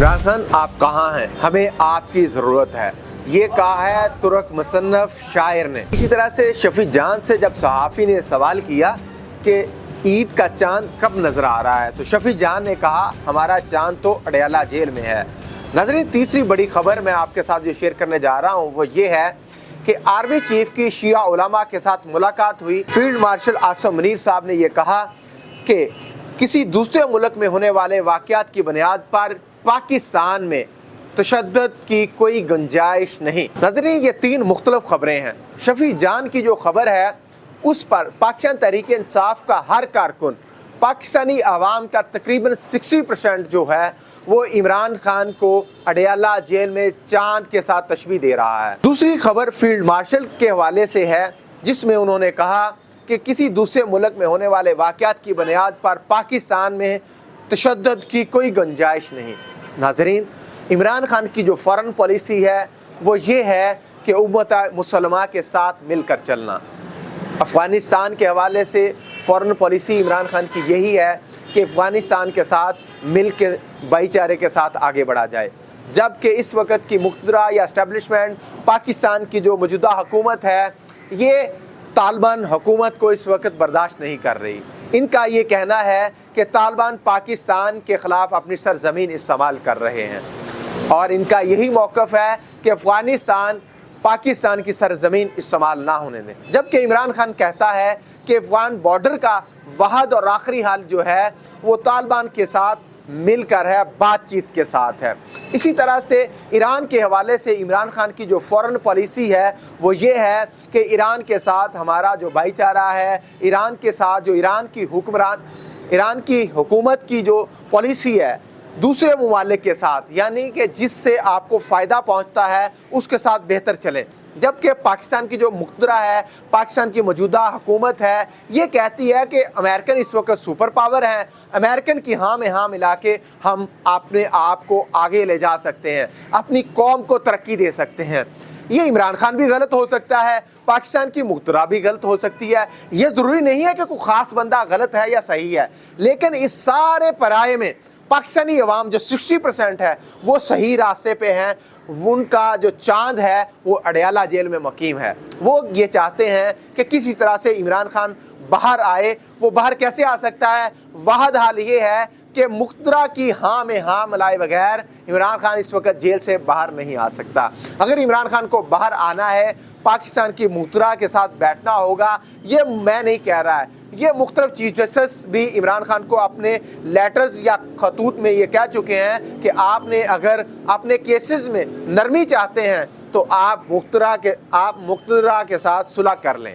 इमरान खान आप कहाँ हैं, हमें आपकी ज़रूरत है, ये कहा है तुर्क मुसन्नफ़ शायर ने। इसी तरह से शफी जान से जब सहाफ़ी ने सवाल किया कि ईद का चांद कब नज़र आ रहा है, तो शफी जान ने कहा हमारा चांद तो अडयाला जेल में है। नाज़रीन, तीसरी बड़ी खबर मैं आपके साथ जो शेयर करने जा रहा हूँ वो ये है कि आर्मी चीफ की शिया उलमा के साथ मुलाकात हुई। फील्ड मार्शल आसिम मुनीर साहब ने यह कहा कि किसी दूसरे मुल्क में होने वाले वाक़यात की बुनियाद पर पाकिस्तान में तशद्दुद की कोई गुंजाइश नहीं। नाज़रीन, ये तीन मुख्तलिफ खबरें हैं। शफी जान की जो खबर है उस पर पाकिस्तान तहरीक इंसाफ का हर कारकुन, पाकिस्तानी आवाम का तकरीबन 60% जो है वो इमरान खान को अडयाला जेल में चांद के साथ तशबीह दे रहा है। दूसरी खबर फील्ड मार्शल के हवाले से है, जिसमें उन्होंने कहा कि किसी दूसरे मुल्क में होने वाले वाक़यात की बुनियाद पर पाकिस्तान में तशद्दुद की कोई गुंजाइश नहीं। नाज़रीन, इमरान खान की जो फ़ॉरेन पॉलिसी है वो ये है कि उम्मत मुसलमा के साथ मिलकर चलना। अफ़गानिस्तान के हवाले से फ़ॉरेन पॉलिसी इमरान खान की यही है कि अफ़गानिस्तान के साथ मिल के भाईचारे के साथ आगे बढ़ा जाए, जबकि इस वक्त की मुक़तदरा या इस्टेब्लिशमेंट पाकिस्तान की जो मौजूदा हुकूमत है ये तालिबान हुकूमत को इस वक्त बर्दाश्त नहीं कर रही। इनका ये कहना है कि तालिबान पाकिस्तान के ख़िलाफ़ अपनी सरज़मीन इस्तेमाल कर रहे हैं और इनका यही मौक़िफ़ है कि अफ़गानिस्तान पाकिस्तान की सरज़मीन इस्तेमाल ना होने दें, जबकि इमरान खान कहता है कि अफ़गान बॉर्डर का वहद और आखिरी हल जो है वो तालिबान के साथ मिलकर है, बातचीत के साथ है। इसी तरह से ईरान के हवाले से इमरान खान की जो फ़ॉरेन पॉलिसी है वो ये है कि ईरान के साथ हमारा जो भाईचारा है, ईरान के साथ जो ईरान की हुकूमत की जो पॉलिसी है दूसरे ममालिक के साथ, यानी कि जिससे आपको फ़ायदा पहुंचता है उसके साथ बेहतर चलें। जबकि पाकिस्तान की जो मुक़तदरा है, पाकिस्तान की मौजूदा हुकूमत है, ये कहती है कि अमेरिकन इस वक्त सुपर पावर हैं, अमेरिकन की हाँ में हाँ मिला के हम अपने आप को आगे ले जा सकते हैं, अपनी कौम को तरक्की दे सकते हैं। ये इमरान खान भी गलत हो सकता है, पाकिस्तान की मुक़तदरा भी गलत हो सकती है। ये ज़रूरी नहीं है कि कोई ख़ास बंदा गलत है या सही है, लेकिन इस सारे पराये में पाकिस्तानी अवाम जो 60% है वो सही रास्ते पे हैं। उनका जो चांद है वो अडयाला जेल में मकीम है। वो ये चाहते हैं कि किसी तरह से इमरान खान बाहर आए। वो बाहर कैसे आ सकता है? वाहद हाल ये है कि मुक़तदरा की हाँ में हाँ मिलाए बगैर इमरान खान इस वक्त जेल से बाहर नहीं आ सकता। अगर इमरान खान को बाहर आना है, पाकिस्तान की मुक़तदरा के साथ बैठना होगा। ये मैं नहीं कह रहा है, ये मुख्तलिफ चीफ जस्टिस भी इमरान खान को अपने लेटर्स या खतूत में ये कह चुके हैं कि आपने अगर अपने केसेस में नरमी चाहते हैं तो आप मुक़तदरा के साथ सुलह कर लें।